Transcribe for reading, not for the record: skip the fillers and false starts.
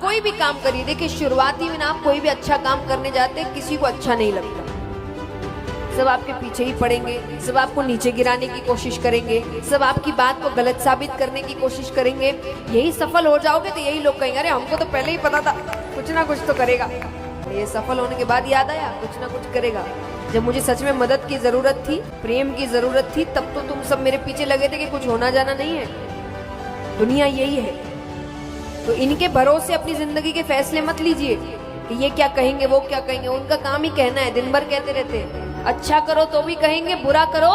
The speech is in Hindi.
कोई भी काम करिए, देखिए शुरुआती में ना आप कोई भी अच्छा काम करने जाते किसी को अच्छा नहीं लगता, सब आपके पीछे ही पड़ेंगे, सब आपको नीचे गिराने की कोशिश करेंगे, सब आपकी बात को गलत साबित करने की कोशिश करेंगे। यही सफल हो जाओगे तो यही लोग कहेंगे अरे हमको तो पहले ही पता था कुछ ना कुछ तो करेगा। ये सफल होने के बाद याद आया कुछ ना कुछ करेगा। जब मुझे सच में मदद की जरूरत थी, प्रेम की जरूरत थी, तब तो तुम सब मेरे पीछे लगे थे कि कुछ होना जाना नहीं है। दुनिया यही है, तो इनके भरोसे अपनी जिंदगी के फैसले मत लीजिए कि ये क्या कहेंगे वो क्या कहेंगे। उनका काम ही कहना है, दिन भर कहते रहते हैं अच्छा करो तो भी कहेंगे, बुरा करो